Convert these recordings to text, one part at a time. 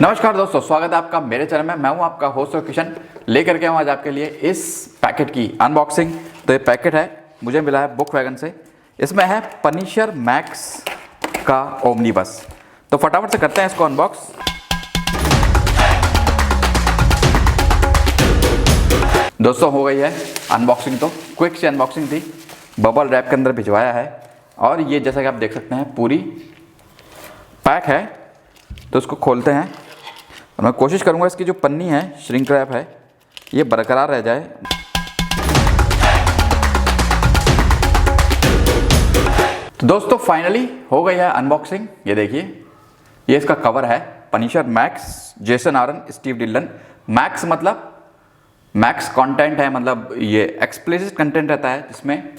नमस्कार दोस्तों, स्वागत है आपका मेरे चैनल में। मैं हूं आपका होस्ट और किशन, लेकर के हूं आज आपके लिए इस पैकेट की अनबॉक्सिंग। तो ये पैकेट है, मुझे मिला है बुक वैगन से। इसमें है पनिशर मैक्स का ओमनीबस। तो फटाफट से करते हैं इसको अनबॉक्स। दोस्तों हो गई है अनबॉक्सिंग। तो क्विक सी अनबॉक्सिंग थी, बबल रैप के अंदर भिजवाया है। और ये जैसा कि आप देख सकते हैं पूरी पैक है। तो इसको खोलते हैं और मैं कोशिश करूंगा इसकी जो पन्नी है, श्रिंक रैप है, ये बरकरार रह जाए। तो दोस्तों फाइनली हो गई है अनबॉक्सिंग। ये देखिए, ये इसका कवर है। Punisher Max, Jason Aaron, Steve Dillon. Max मतलब मैक्स कंटेंट है, मतलब ये एक्सप्लिसिट कंटेंट रहता है जिसमें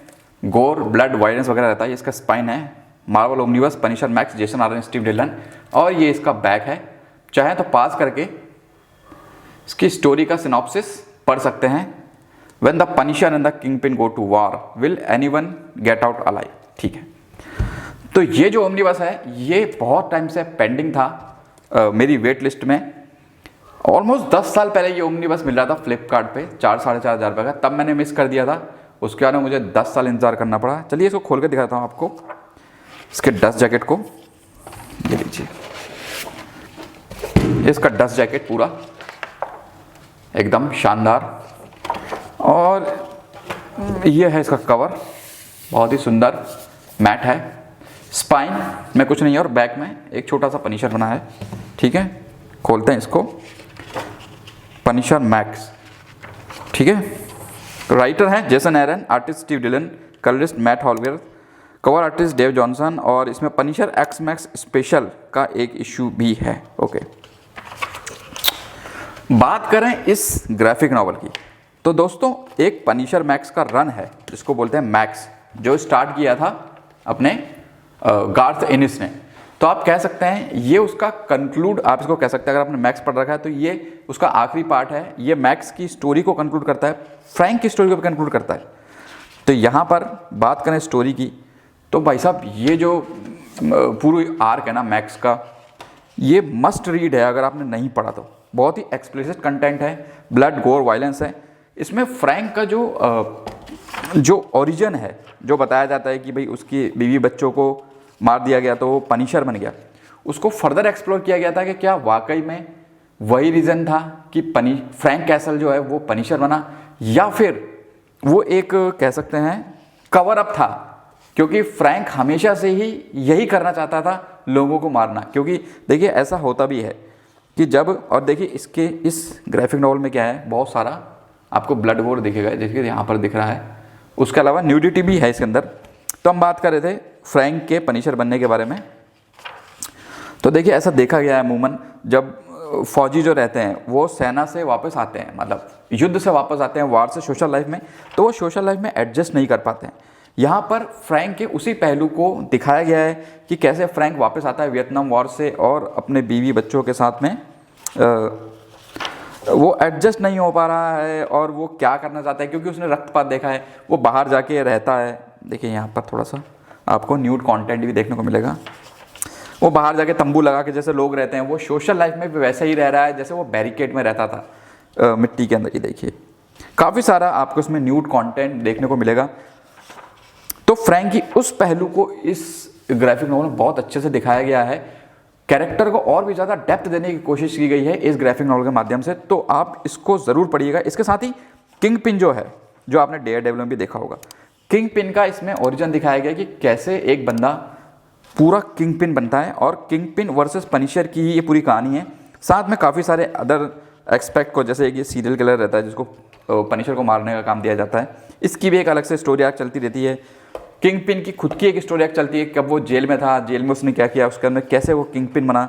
गोर, ब्लड, वायलेंस वगैरह रहता है। ये इसका स्पाइन है। Marvel Omnibus, Punisher Max, Jason Aaron, Steve Dillon. और ये इसका बैक है। चाहे तो पास करके इसकी स्टोरी का सिनॉप्सिस पढ़ सकते हैं। When the Punisher and the Kingpin go to war, will anyone get out alive. ठीक है, तो ये जो ओमनीबस है ये बहुत टाइम से पेंडिंग था मेरी वेट लिस्ट में। ऑलमोस्ट 10 साल पहले ये ओमनीबस मिल रहा था फ्लिपकार्ट पे 4-4.5 रुपये का। तब मैंने मिस कर दिया था। उसके बाद मुझे 10 साल इंतजार करना पड़ा। चलिए इसको खोल कर दिखाता हूँ आपको, इसके डस्ट जैकेट को। ये लीजिए, इसका डस्ट जैकेट पूरा एकदम शानदार। और ये है इसका कवर, बहुत ही सुंदर मैट है। स्पाइन में कुछ नहीं है और बैक में एक छोटा सा पनिशर बना है। ठीक है, खोलते हैं इसको। पनिशर मैक्स, ठीक है। राइटर हैं Jason Aaron, artist Steve Dillon, colourist Matt हॉलवेयर, कवर आर्टिस्ट डेव जॉनसन। और इसमें पनिशर एक्स मैक्स स्पेशल का एक इशू भी है। ओके, बात करें इस ग्राफिक नॉवल की, तो दोस्तों एक पनिशर मैक्स का रन है जिसको बोलते हैं मैक्स, जो स्टार्ट किया था अपने गार्थ एनिस ने। तो आप कह सकते हैं ये उसका कंक्लूड, आप इसको कह सकते हैं। अगर आपने मैक्स पढ़ रखा है तो ये उसका आखिरी पार्ट है। ये मैक्स की स्टोरी को कंक्लूड करता है, फ्रैंक की स्टोरी को भी कंक्लूड करता है। तो यहाँ पर बात करें स्टोरी की, तो भाई साहब ये जो पूरी आर्क है ना मैक्स का, ये मस्ट रीड है अगर आपने नहीं पढ़ा तो। बहुत ही एक्सप्लिसिट कंटेंट है, ब्लड, गोर, वायलेंस है इसमें। फ्रैंक का जो ओरिजिन है, जो बताया जाता है कि भाई उसकी बीवी बच्चों को मार दिया गया तो वो पनिशर बन गया, उसको फर्दर एक्सप्लोर किया गया था कि क्या वाकई में वही रीज़न था कि फ्रैंक कैसल जो है वो पनिशर बना, या फिर वो एक कह सकते हैं कवर अप था। क्योंकि फ्रैंक हमेशा से ही यही करना चाहता था, लोगों को मारना। क्योंकि देखिए ऐसा होता भी है कि जब, और देखिए इसके इस ग्राफिक नॉवल में क्या है, बहुत सारा आपको ब्लड वोर दिखेगा, जैसे यहाँ पर दिख रहा है। उसके अलावा न्यूडिटी भी है इसके अंदर। तो हम बात कर रहे थे फ्रैंक के पनिशर बनने के बारे में। तो देखिए ऐसा देखा गया है अमूमन, जब फौजी जो रहते हैं वो सेना से वापस आते हैं, मतलब युद्ध से वापस आते हैं, वार से सोशल लाइफ में, तो वो सोशल लाइफ में एडजस्ट नहीं कर पाते हैं। यहाँ पर फ्रैंक के उसी पहलू को दिखाया गया है कि कैसे फ्रैंक वापस आता है वियतनाम वॉर से और अपने बीवी बच्चों के साथ में वो एडजस्ट नहीं हो पा रहा है और वो क्या करना चाहता है, क्योंकि उसने रक्तपात देखा है। वो बाहर जाके रहता है। देखिए यहाँ पर थोड़ा सा आपको न्यूड कंटेंट भी देखने को मिलेगा। वो बाहर जाके तंबू लगा के जैसे लोग रहते हैं, वो सोशल लाइफ में भी वैसे ही रह रहा है जैसे वो बैरिकेड में रहता था मिट्टी के अंदर। ही देखिए काफ़ी सारा आपको इसमें न्यूड कंटेंट देखने को मिलेगा। तो फ्रैंक की उस पहलू को इस ग्राफिक नॉवल में बहुत अच्छे से दिखाया गया है। कैरेक्टर को और भी ज़्यादा डेप्थ देने की कोशिश की गई है इस ग्राफिक नॉवल के माध्यम से। तो आप इसको ज़रूर पढ़िएगा। इसके साथ ही किंग पिन जो है, जो आपने डेयरडेविल में भी देखा होगा, किंग पिन का इसमें ओरिजिन दिखाया गया कि कैसे एक बंदा पूरा किंग पिन बनता है। और किंग पिन वर्सेस पनिशर की ही ये पूरी कहानी है। साथ में काफ़ी सारे अदर एक्सपेक्ट को, जैसे एक ये सीरियल किलर रहता है जिसको पनिशर को मारने का काम दिया जाता है, इसकी भी एक अलग से स्टोरी आर्क चलती रहती है। किंग पिन की खुद की एक स्टोरी आर्क चलती है, कब वो जेल में था, जेल में उसने क्या किया, उसके अंदर कैसे वो किंग पिन बना।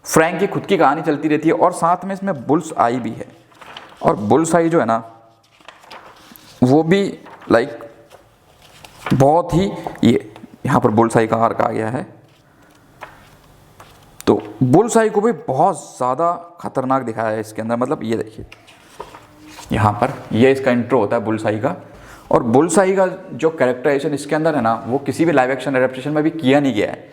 फ्रैंक की खुद की कहानी चलती रहती है। और साथ में इसमें बुल्स आई भी है। और बुल्स आई जो है ना, वो भी लाइक बहुत ही, ये यहाँ पर बुल्स आई का आर्क आ गया है। तो बुल्स आई को भी बहुत ज़्यादा खतरनाक दिखाया है इसके अंदर। मतलब ये देखिए यहाँ पर, ये इसका इंट्रो होता है बुल्स आई का। और बुल्स आई का जो कैरेक्टराइजेशन इसके अंदर है ना, वो किसी भी लाइव एक्शन एडेप्टेशन में भी किया नहीं गया है।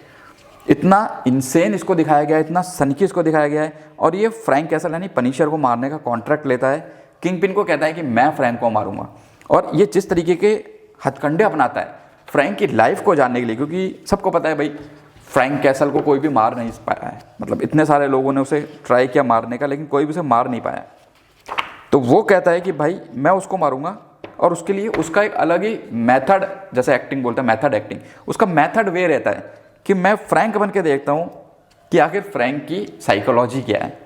इतना इनसेन इसको दिखाया गया है, इतना सनकी इसको दिखाया गया है। और ये फ्रैंक कैसल यानी पनिशर को मारने का कॉन्ट्रैक्ट लेता है, किंगपिन को कहता है कि मैं फ्रैंक को मारूंगा। और ये जिस तरीके के हथकंडे अपनाता है फ्रैंक की लाइफ को जानने के लिए, क्योंकि सबको पता है भाई फ्रैंक कैसल को कोई भी मार नहीं पाया है, मतलब इतने सारे लोगों ने उसे ट्राई किया मारने का, लेकिन कोई भी उसे मार नहीं पाया। तो वो कहता है कि भाई मैं उसको मारूंगा, और उसके लिए उसका एक अलग ही मेथड, जैसे एक्टिंग बोलता है मेथड एक्टिंग, उसका मेथड वे रहता है कि मैं फ्रैंक बन के देखता हूँ कि आखिर फ्रैंक की साइकोलॉजी क्या है।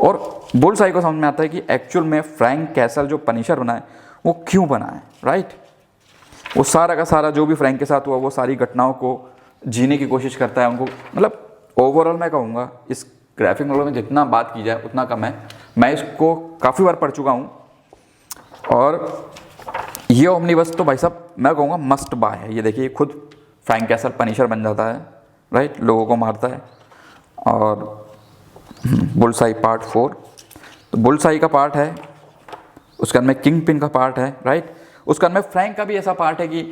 और बुल्सआई को समझ में आता है कि एक्चुअल में फ्रैंक कैसल जो पनिशर बना है वो क्यों बना है, राइट। वो सारा का सारा जो भी फ्रैंक के साथ हुआ वो सारी घटनाओं को जीने की कोशिश करता है उनको। मतलब ओवरऑल मैं कहूँगा इस ग्राफिक नॉवल में जितना बात की जाए उतना कम है। मैं इसको काफ़ी बार पढ़ चुका हूँ, और ये ओमनीबस तो भाई साहब मैं कहूँगा मस्ट बाय है। ये देखिए खुद फ्रैंक कैसल पनिशर बन जाता है, राइट, लोगों को मारता है। और बुल्सआई पार्ट 4, तो बुल्सआई का पार्ट है, उसके अंदर में किंगपिन का पार्ट है, राइट। उसके अंदर में फ्रैंक का भी ऐसा पार्ट है कि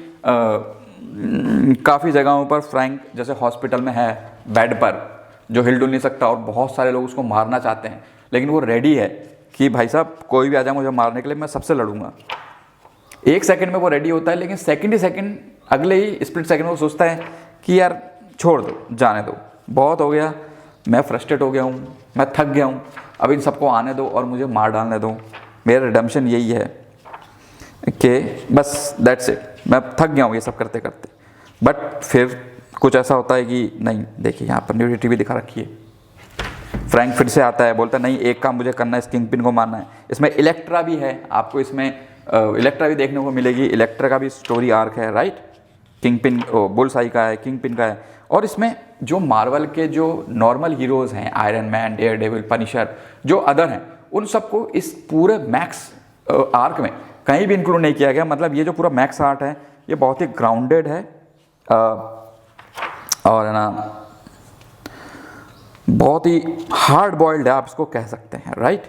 काफ़ी जगहों पर फ्रैंक जैसे हॉस्पिटल में है बेड पर, जो हिल डुल नहीं सकता, और बहुत सारे लोग उसको मारना चाहते हैं, लेकिन वो रेडी है कि भाई साहब कोई भी आ जाए मुझे मारने के लिए, मैं सबसे लड़ूंगा। 1 सेकंड में वो रेडी होता है, लेकिन सेकंड ही सेकंड, अगले ही स्प्लिट सेकंड में वो सोचता है कि यार छोड़ दो, जाने दो, बहुत हो गया, मैं फ्रस्ट्रेट हो गया हूँ, मैं थक गया हूँ, अब इन सबको आने दो और मुझे मार डालने दो। मेरा रिडेम्पशन यही है कि बस दैट्स इट, मैं थक गया हूँ ये सब करते करते। बट फिर कुछ ऐसा होता है कि नहीं, देखिए यहाँ पर न्यूडिटी भी दिखा रखी है। फ्रैंक फिर से आता है, बोलता है नहीं एक काम मुझे करना है, इस किंगपिन को मारना है। इसमें इलेक्ट्रा भी है, आपको इसमें इलेक्ट्रा भी देखने को मिलेगी, इलेक्ट्रा का भी स्टोरी आर्क है, राइट। किंगपिन बुल्सआई का है, किंगपिन का है। और इसमें जो मार्वल के जो नॉर्मल हीरोज़ हैं, आयरन मैन, डेयरडेविल, पनिशर, जो अदर हैं, उन सबको इस पूरे मैक्स आर्क में कहीं भी इंक्लूड नहीं किया गया। मतलब ये जो पूरा मैक्स आर्ट है ये बहुत ही ग्राउंडेड है, और है ना बहुत ही हार्ड बॉइल्ड है, आप इसको कह सकते हैं, राइट।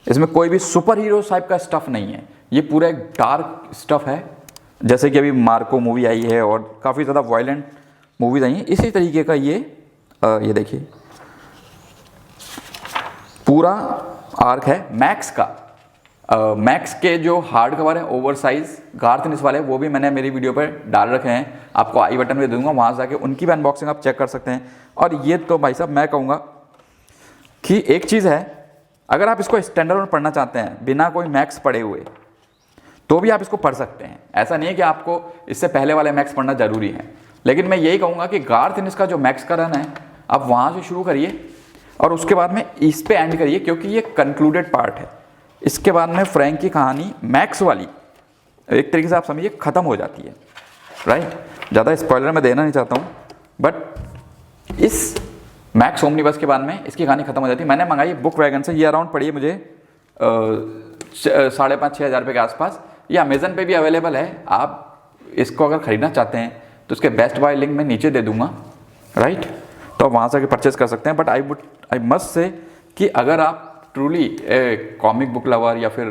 इसमें कोई भी सुपर हीरो टाइप का स्टफ नहीं है, ये पूरा एक डार्क स्टफ है। जैसे कि अभी मार्को मूवी आई है और काफ़ी ज़्यादा वायलेंट मूवीज आई हैं, इसी तरीके का ये देखिए पूरा आर्क है मैक्स का। मैक्स के जो हार्ड कवर है ओवरसाइज गार्थ वाले, वो भी मैंने मेरी वीडियो पर डाल रखे हैं, आपको आई बटन में दे दूंगा, वहाँ से जाके उनकी भी अनबॉक्सिंग आप चेक कर सकते हैं। और ये तो भाई साहब मैं कहूँगा कि एक चीज़ है, अगर आप इसको स्टैंडर्ड में पढ़ना चाहते हैं बिना कोई मैक्स पढ़े हुए, तो भी आप इसको पढ़ सकते हैं। ऐसा नहीं है कि आपको इससे पहले वाले मैक्स पढ़ना जरूरी है, लेकिन मैं यही कहूँगा कि गार्थ का जो मैक्स का रन है आप वहाँ से शुरू करिए और उसके बाद में इस पे एंड करिए, क्योंकि ये कंक्लूडेड पार्ट है। इसके बाद में फ्रैंक की कहानी मैक्स वाली एक तरीके से आप समझिए ख़त्म हो जाती है, राइट। ज़्यादा स्पॉइलर मैं देना नहीं चाहता हूँ, बट इस मैक्स ओमनीबस के बाद में इसकी कहानी खत्म हो जाती है। मैंने मंगाई बुक वैगन से, ये अराउंड पड़ी है मुझे 5,500-6,000 रुपये के आसपास। ये अमेजन पे भी अवेलेबल है, आप इसको अगर ख़रीदना चाहते हैं तो उसके बेस्ट बाय लिंक मैं नीचे दे दूंगा, राइट। तो आप वहाँ से परचेज कर सकते हैं। बट आई मस्ट से कि अगर आप ट्रूली कॉमिक बुक लवर या फिर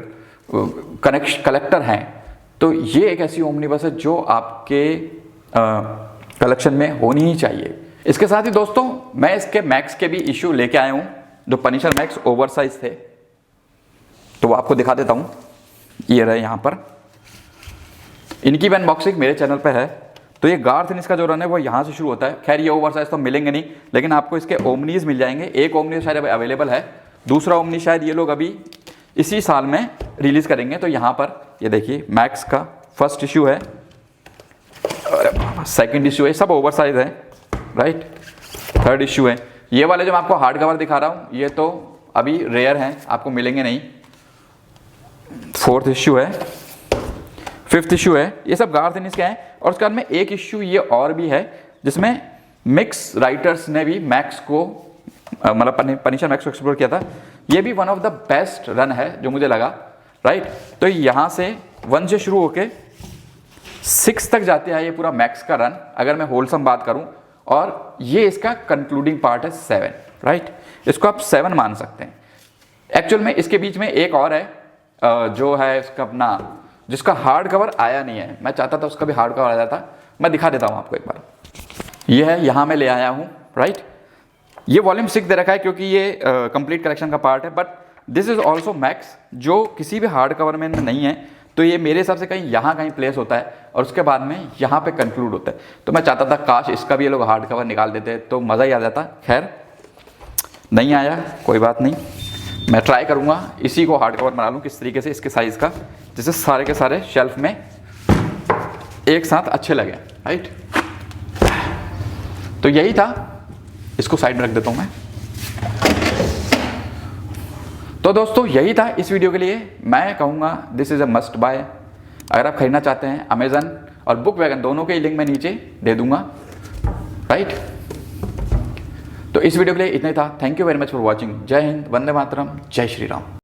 कलेक्टर हैं, तो ये एक ऐसी ओमनीबस है जो आपके कलेक्शन में होनी ही चाहिए। इसके साथ ही दोस्तों मैं इसके मैक्स के भी इशू लेके आया हूँ, जो पनिशर मैक्स ओवरसाइज थे, तो वो आपको दिखा देता हूँ। ये रहे यहाँ पर, इनकी भी अनबॉक्सिंग मेरे चैनल पर है। तो ये गार्थ का जो रन है वो यहाँ से शुरू होता है। खैर ये ओवरसाइज तो मिलेंगे नहीं, लेकिन आपको इसके ओमनीज मिल जाएंगे। एक ओमनी शायद अवेलेबल है, दूसरा ओमनी शायद ये लोग अभी इसी साल में रिलीज़ करेंगे। तो यहाँ पर ये देखिए मैक्स का फर्स्ट इशू है, सेकंड इशू है, सब ओवरसाइज है, राइट। थर्ड इशू है, ये वाले जो मैं आपको हार्ड कवर दिखा रहा हूँ ये तो अभी रेयर हैं, आपको मिलेंगे नहीं। फोर्थ इशू है, फिफ्थ इशू है, ये सब गार्थ के हैं। और उसके बाद में एक इशू ये और भी है जिसमें मिक्स राइटर्स ने भी मैक्स को मतलब पनिशर मैक्स को एक्सप्लोर किया था। ये भी one of the best run है जो मुझे लगा, राइट। तो यहाँ से 1 से शुरू होके 6 तक जाते हैं ये पूरा मैक्स का रन, अगर मैं होलसम बात करूँ। और ये इसका कंक्लूडिंग पार्ट है 7, राइट। इसको आप 7 मान सकते हैं। एक्चुअल में इसके बीच में एक और है जो है इसका अपना, जिसका हार्ड कवर आया नहीं है। मैं चाहता था उसका भी हार्ड कवर आ जाता, मैं दिखा देता हूँ आपको एक बार। ये है, यहाँ मैं ले आया हूँ, राइट। ये वॉल्यूम 6 दे रखा है क्योंकि ये कंप्लीट कलेक्शन का पार्ट है, but this is also max, जो किसी भी हार्ड कवर में नहीं है, तो ये मेरे हिसाब से कहीं यहाँ कहीं प्लेस होता है और उसके बाद में यहाँ पे कंक्लूड होता है। तो मैं चाहता था काश इसका भी ये लोग हार्ड कवर निकाल देते तो मज़ा ही आ जाता। खैर नहीं आया, कोई बात नहीं, मैं ट्राई करूँगा इसी को हार्ड कवर बना लूँ किस तरीके से, इसके साइज़ का, जिससे सारे के सारे शेल्फ में एक साथ अच्छे लगे, राइट। तो यही था, इसको साइड में रख देता हूँ मैं। तो दोस्तों यही था इस वीडियो के लिए। मैं कहूँगा this is a must buy. अगर आप खरीदना चाहते हैं अमेजन और बुक वैगन दोनों के लिंक मैं नीचे दे दूंगा, राइट। तो इस वीडियो के लिए इतना ही था। Thank you very much for watching. जय हिंद, वंदे मातरम, जय श्री राम।